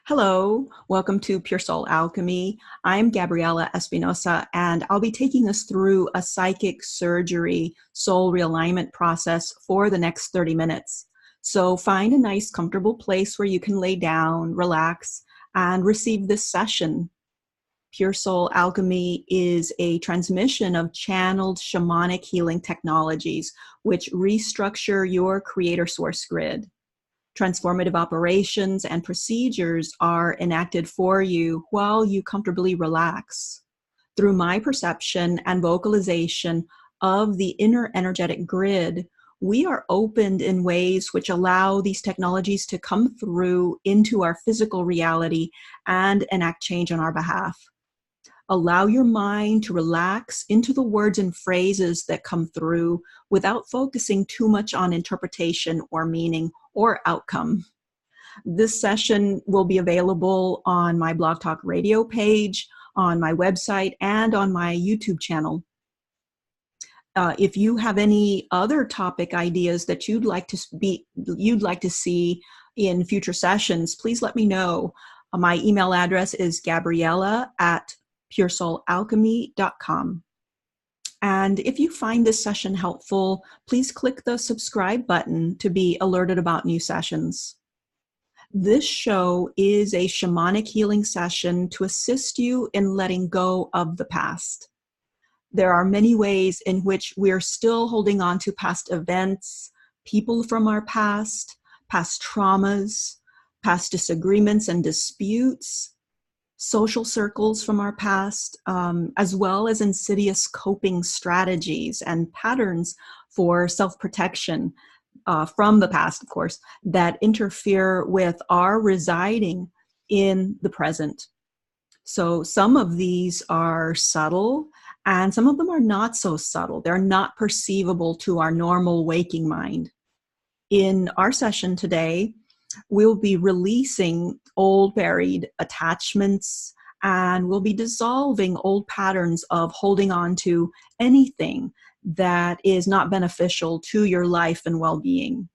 Hello, welcome to Pure Soul Alchemy. I'm Gabriela Espinosa, and I'll be taking us through a psychic surgery soul realignment process for the next 30 minutes. So find a nice, comfortable place where you can lay down, relax, and receive this session. Pure Soul Alchemy is a transmission of channeled shamanic healing technologies, which restructure your creator source grid. Transformative operations and procedures are enacted for you while you comfortably relax. Through my perception and vocalization of the inner energetic grid, we are opened in ways which allow these technologies to come through into our physical reality and enact change on our behalf. Allow your mind to relax into the words and phrases that come through without focusing too much on interpretation or meaning or outcome. This session will be available on my Blog Talk Radio page, on my website, and on my YouTube channel. If you have any other topic ideas that you'd like to see in future sessions, please let me know. My email address is gabriela@puresoulalchemy.com. And if you find this session helpful, please click the subscribe button to be alerted about new sessions. This show is a shamanic healing session to assist you in letting go of the past. There are many ways in which we're still holding on to past events, people from our past traumas, past disagreements and disputes, social circles from our past, as well as insidious coping strategies and patterns for self-protection from the past, of course, that interfere with our residing in the present. So some of these are subtle and some of them are not so subtle. They're not perceivable to our normal waking mind. In our session today, we'll be releasing old buried attachments, and we'll be dissolving old patterns of holding on to anything that is not beneficial to your life and well-being.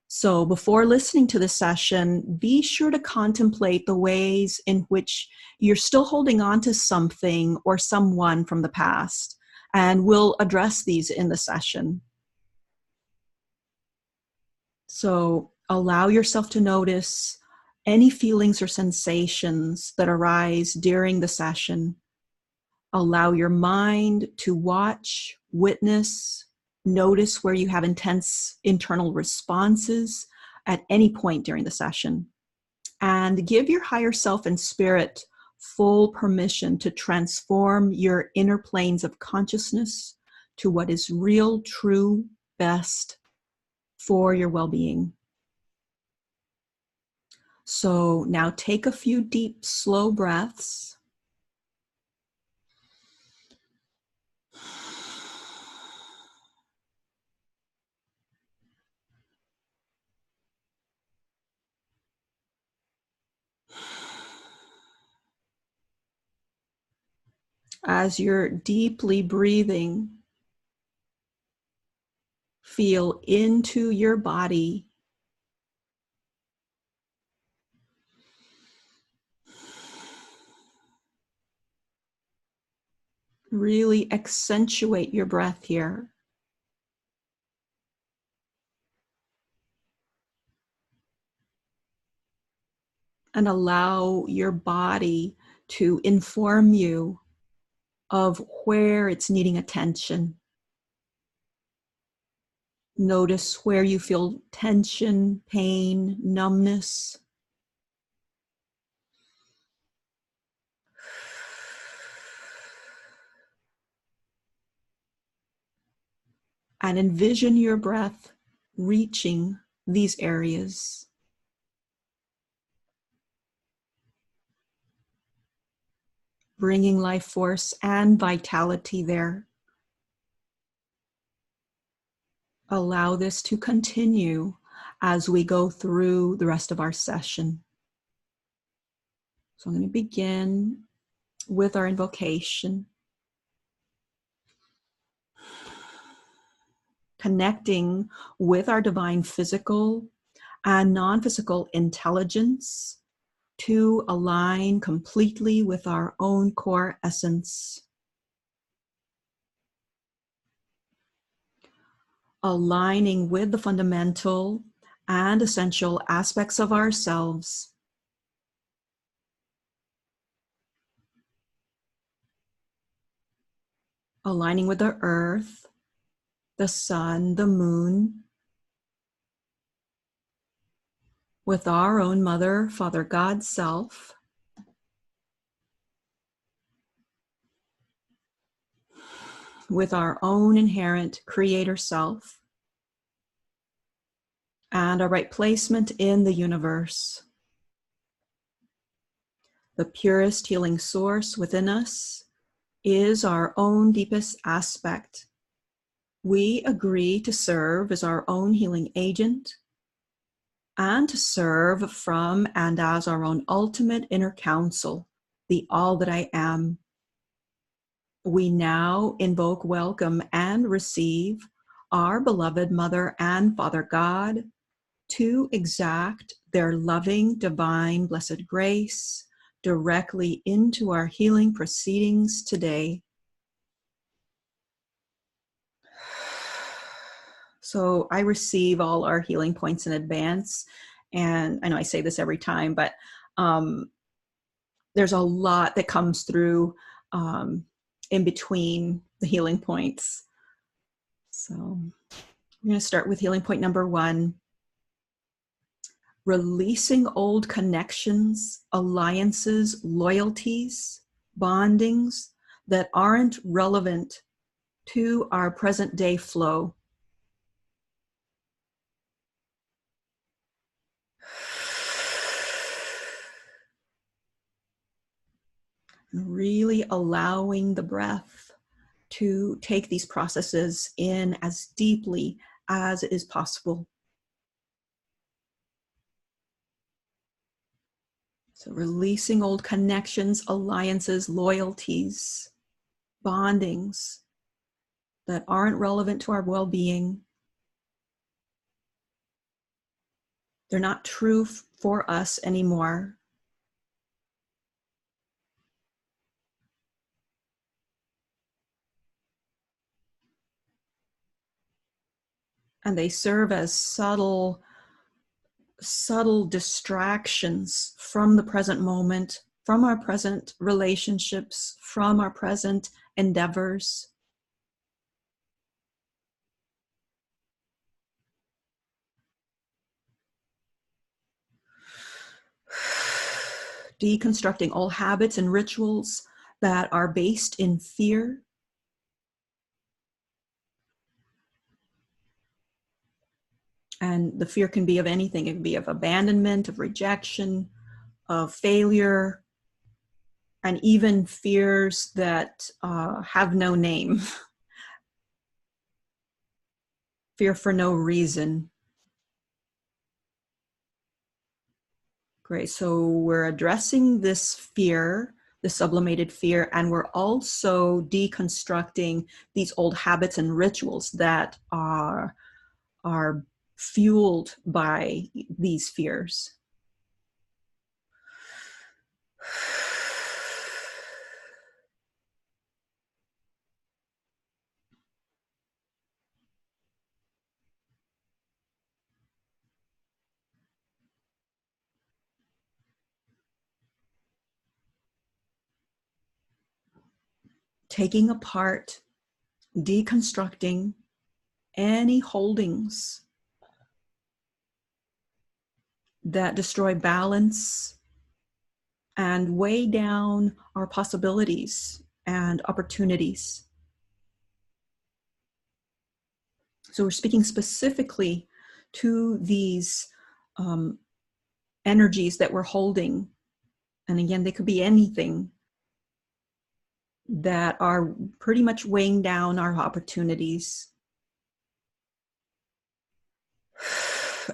So before listening to the session, be sure to contemplate the ways in which you're still holding on to something or someone from the past, and we'll address these in the session. So allow yourself to notice any feelings or sensations that arise during the session. Allow your mind to watch, witness, notice where you have intense internal responses at any point during the session. And give your higher self and spirit full permission to transform your inner planes of consciousness to what is real, true, best for your well-being. So now take a few deep, slow breaths. As you're deeply breathing, feel into your body. Really accentuate your breath here. And allow your body to inform you of where it's needing attention. Notice where you feel tension, pain, numbness. And envision your breath reaching these areas. Bringing life force and vitality there. Allow this to continue as we go through the rest of our session. So I'm going to begin with our invocation. Connecting with our divine physical and non-physical intelligence to align completely with our own core essence. Aligning with the fundamental and essential aspects of ourselves. Aligning with the earth, the sun, the moon, with our own Mother, Father God self, with our own inherent creator self, and our right placement in the universe. The purest healing source within us is our own deepest aspect. We agree to serve as our own healing agent and to serve from and as our own ultimate inner counsel, the all that I am. We now invoke, welcome, and receive our beloved Mother and Father God to exact their loving, divine, blessed grace directly into our healing proceedings today. So I receive all our healing points in advance. And I know I say this every time, but there's a lot that comes through in between the healing points. So I'm going to start with healing point number 1. Releasing old connections, alliances, loyalties, bondings that aren't relevant to our present day flow. Really allowing the breath to take these processes in as deeply as it is possible. So releasing old connections, alliances, loyalties, bondings that aren't relevant to our well-being. They're not true for us anymore. And they serve as subtle distractions from the present moment, from our present relationships, from our present endeavors. Deconstructing all habits and rituals that are based in fear. And the fear can be of anything. It can be of abandonment, of rejection, of failure, and even fears that have no name. Fear for no reason. Great. So we're addressing this fear, the sublimated fear, and we're also deconstructing these old habits and rituals that are fueled by these fears. Taking apart, deconstructing any holdings that destroy balance and weigh down our possibilities and opportunities. So we're speaking specifically to these energies that we're holding. And again, they could be anything that are pretty much weighing down our opportunities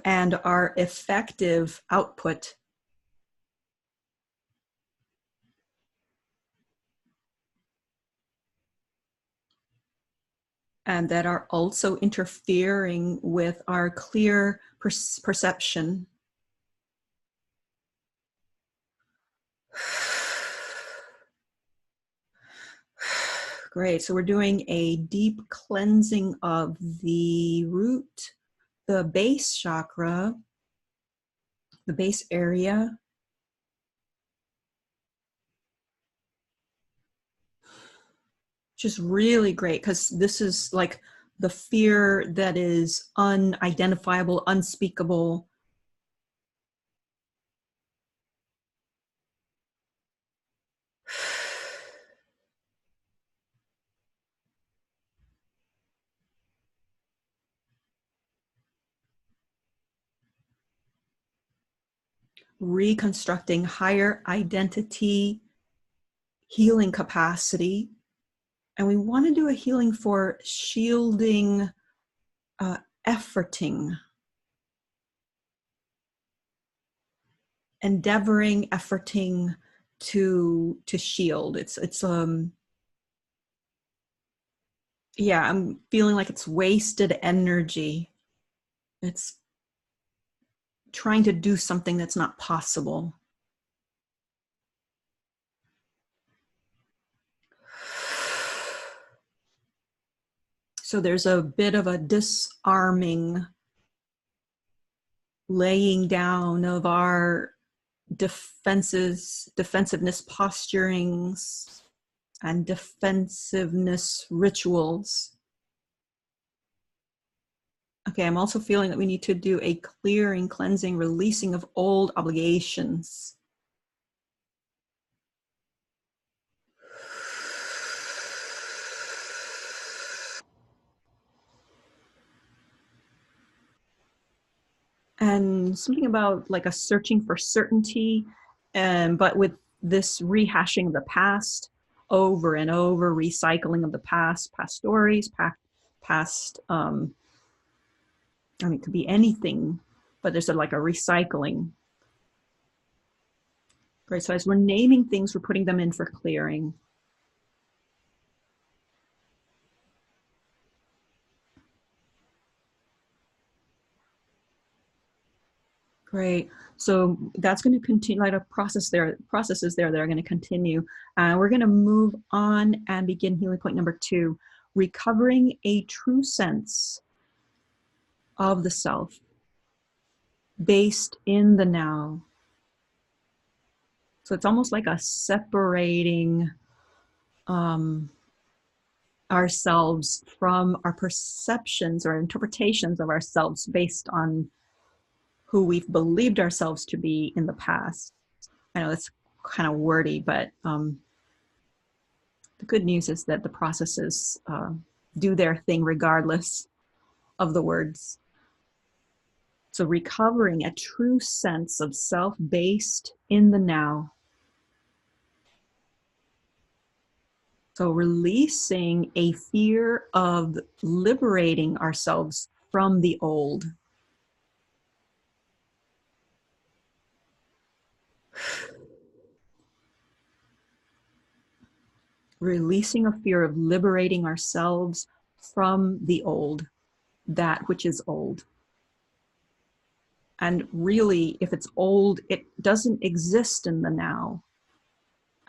and our effective output. And that are also interfering with our clear perception. Great. So we're doing a deep cleansing of the root, the base chakra, the base area. Just really great, because this is like the fear that is unidentifiable, unspeakable. Reconstructing higher identity, healing capacity. And we want to do a healing for shielding, efforting, efforting to shield. Yeah, I'm feeling like it's wasted energy. It's trying to do something that's not possible. So there's a bit of a disarming, laying down of our defensiveness posturings and defensiveness rituals. Okay, I'm also feeling that we need to do a clearing, cleansing, releasing of old obligations. And something about like a searching for certainty, but with this rehashing of the past over and over, recycling of the past stories, past I mean, it could be anything, but there's like a recycling. Right, so as we're naming things, we're putting them in for clearing. Great. So that's going to continue, like a processes there that are going to continue. We're going to move on and begin healing point number 2, recovering a true sense of the self based in the now. So it's almost like a separating ourselves from our perceptions or interpretations of ourselves based on who we've believed ourselves to be in the past. I know that's kind of wordy, but the good news is that the processes do their thing regardless of the words. So recovering a true sense of self based in the now. So releasing a fear of liberating ourselves from the old. Releasing a fear of liberating ourselves from the old, that which is old. And really, if it's old, it doesn't exist in the now.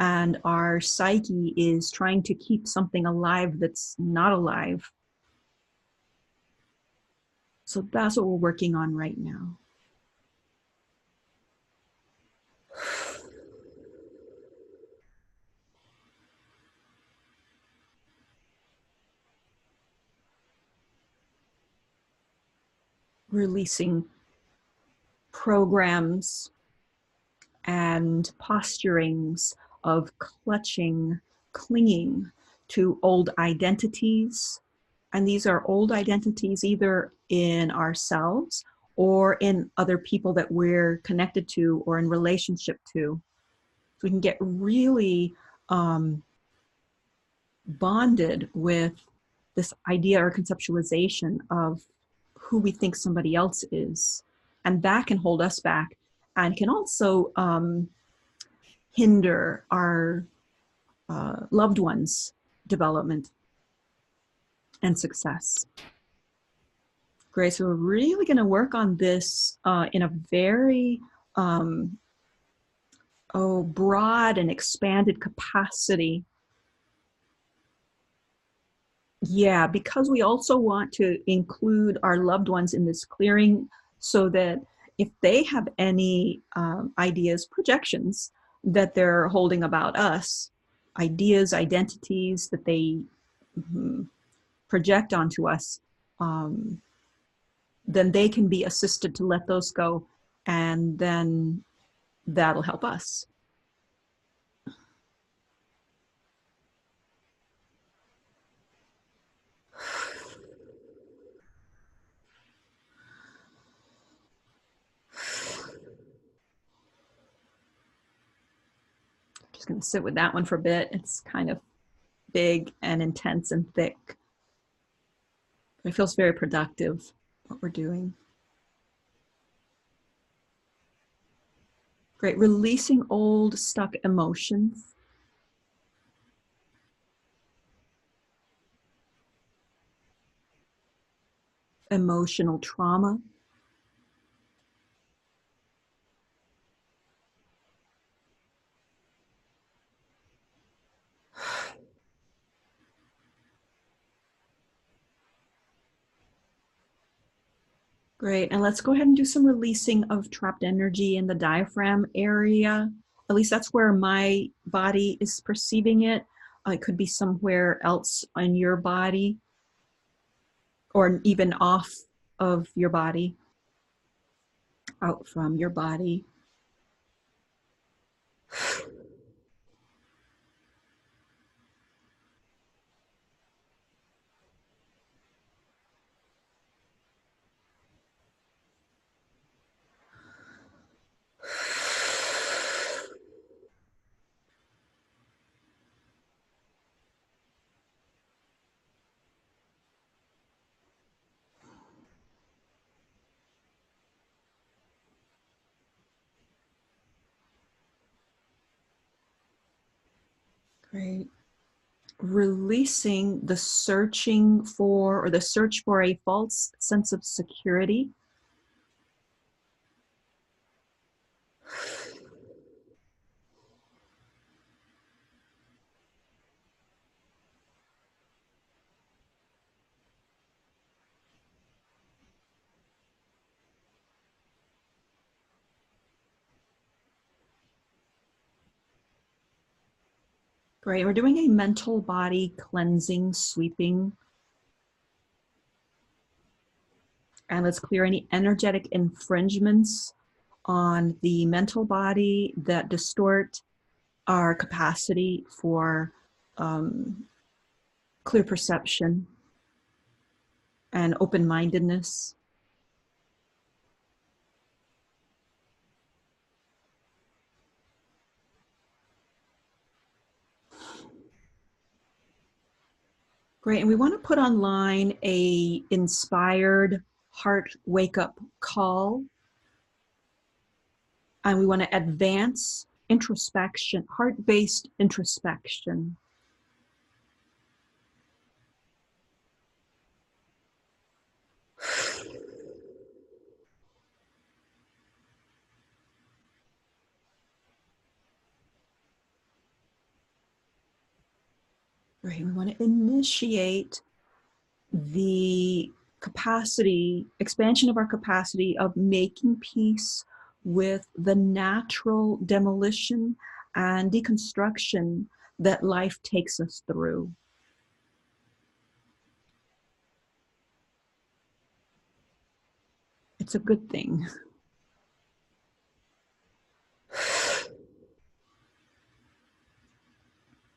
And our psyche is trying to keep something alive that's not alive. So that's what we're working on right now. Releasing programs and posturings of clutching, clinging to old identities. And these are old identities either in ourselves or in other people that we're connected to or in relationship to. So we can get really bonded with this idea or conceptualization of who we think somebody else is. And that can hold us back and can also hinder our loved ones' development and success. Great. So we're really going to work on this in a very broad and expanded capacity. Yeah, because we also want to include our loved ones in this clearing so that if they have any ideas, projections that they're holding about us, ideas, identities that they project onto us, um, then they can be assisted to let those go, and then that'll help us. Just going to sit with that one for a bit. It's kind of big and intense and thick. It feels very productive, what we're doing. Great. Releasing old stuck emotions, emotional trauma. Great. And let's go ahead and do some releasing of trapped energy in the diaphragm area. At least that's where my body is perceiving it. It could be somewhere else on your body or even off of your body, out from your body. Great. Releasing the searching for or the search for a false sense of security. Great. We're doing a mental body cleansing, sweeping. And let's clear any energetic infringements on the mental body that distort our capacity for clear perception and open-mindedness. Great. And we want to put online a inspired heart wake-up call. And we want to advance introspection, heart-based introspection. Right. We want to initiate the capacity, expansion of our capacity of making peace with the natural demolition and deconstruction that life takes us through. It's a good thing.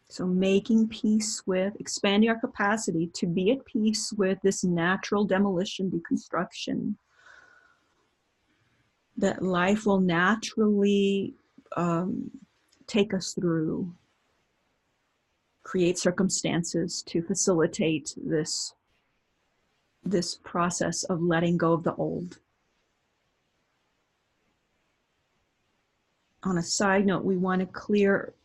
So making peace with, expanding our capacity to be at peace with this natural demolition, deconstruction, that life will naturally take us through, create circumstances to facilitate this process of letting go of the old. On a side note, we want to clear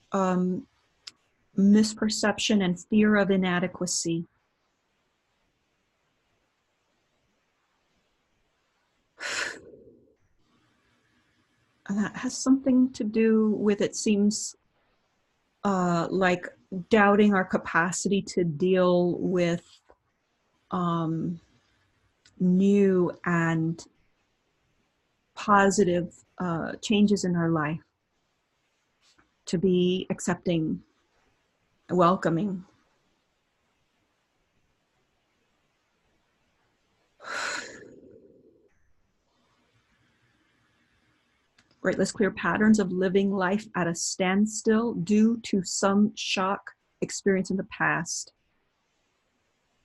misperception and fear of inadequacy. And that has something to do with, it seems like doubting our capacity to deal with new and positive changes in our life, to be accepting, welcoming. Right, let's clear patterns of living life at a standstill due to some shock experience in the past,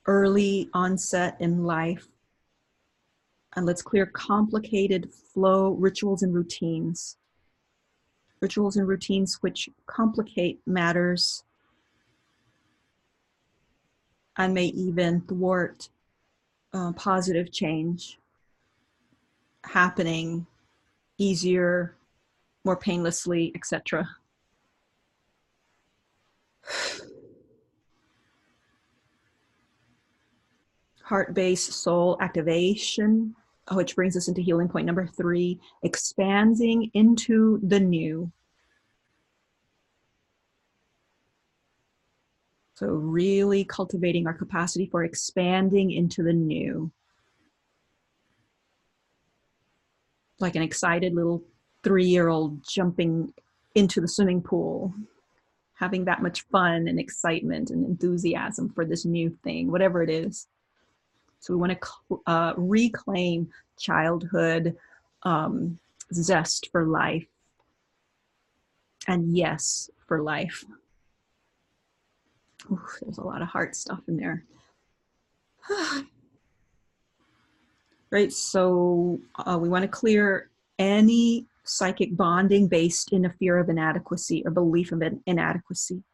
early onset in life. And let's clear complicated flow rituals and routines. Rituals and routines which complicate matters and may even thwart positive change happening easier, more painlessly, etc. Heart-based soul activation, which brings us into healing point number 3, expanding into the new. So really cultivating our capacity for expanding into the new. Like an excited little 3-year-old jumping into the swimming pool, having that much fun and excitement and enthusiasm for this new thing, whatever it is. So we want to reclaim childhood zest for life and yes for life. Oof, there's a lot of heart stuff in there. Right, so we want to clear any psychic bonding based in a fear of inadequacy or belief of inadequacy.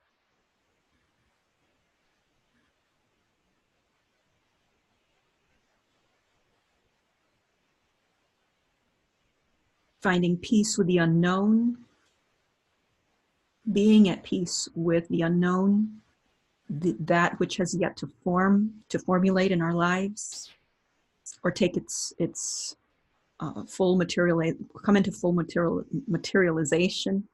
Finding peace with the unknown, being at peace with the unknown, that which has yet to formulate in our lives, or take its full material, come into full materialization.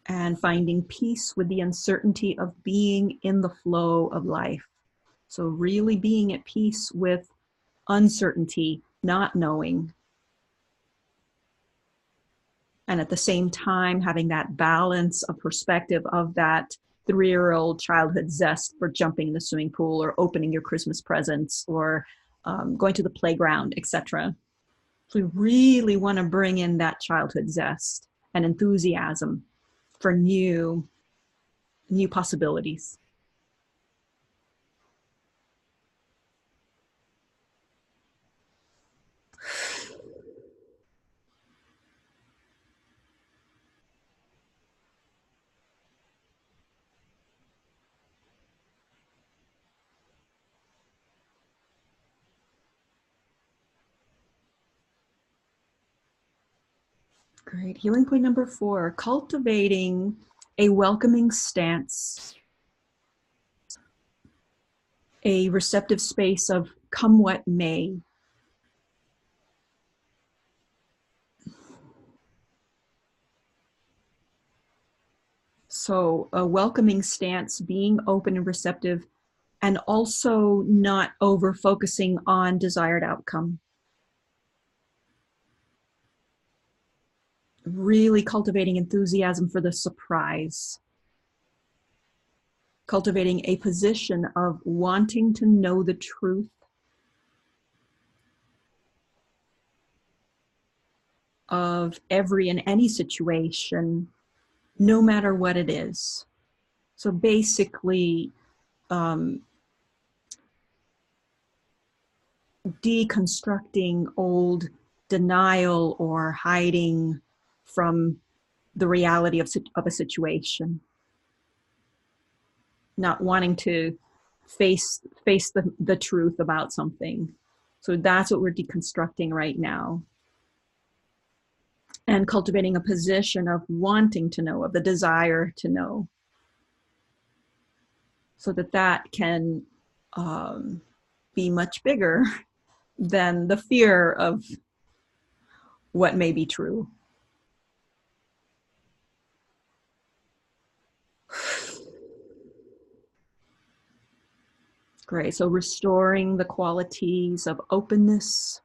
And finding peace with the uncertainty of being in the flow of life. So really being at peace with uncertainty, not knowing, and at the same time having that balance of perspective of that 3-year-old childhood zest for jumping in the swimming pool or opening your Christmas presents or going to the playground, etc. So we really want to bring in that childhood zest and enthusiasm for new possibilities. Great. Healing point number 4, cultivating a welcoming stance, a receptive space of come what may. So a welcoming stance, being open and receptive, and also not over focusing on desired outcome. Really cultivating enthusiasm for the surprise. Cultivating a position of wanting to know the truth of every and any situation, no matter what it is. So basically, deconstructing old denial or hiding from the reality of a situation, not wanting to face the truth about something. So that's what we're deconstructing right now. And cultivating a position of wanting to know, of the desire to know, so that can be much bigger than the fear of what may be true. Great. So restoring the qualities of openness,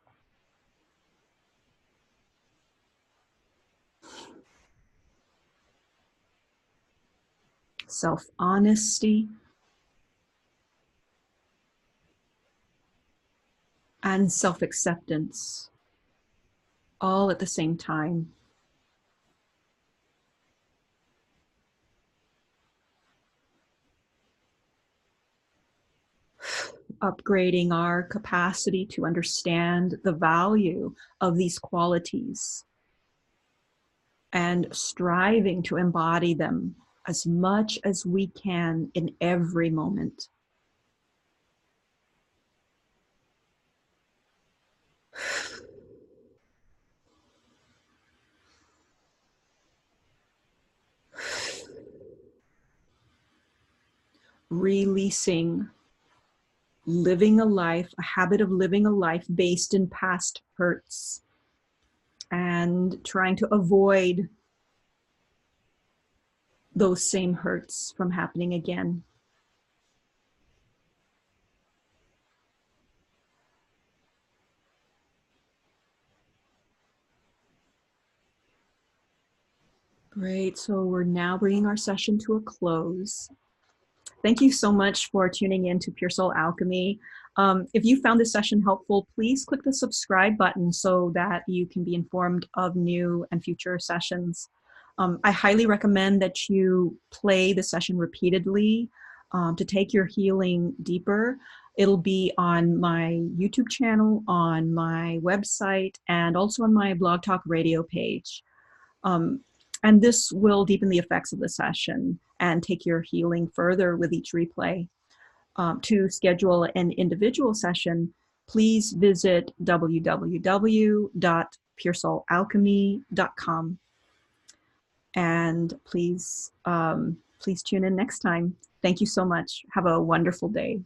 self-honesty, and self-acceptance, all at the same time. Upgrading our capacity to understand the value of these qualities and striving to embody them as much as we can in every moment. Releasing, living a life, a habit of living a life based in past hurts, and trying to avoid those same hurts from happening again. Great. So we're now bringing our session to a close. Thank you so much for tuning in to Pure Soul Alchemy. If you found this session helpful, please click the subscribe button so that you can be informed of new and future sessions. I highly recommend that you play the session repeatedly to take your healing deeper. It'll be on my YouTube channel, on my website, and also on my Blog Talk Radio page. And this will deepen the effects of the session and take your healing further with each replay. To schedule an individual session, please visit www.puresoulalchemy.com. And please tune in next time. Thank you so much. Have a wonderful day.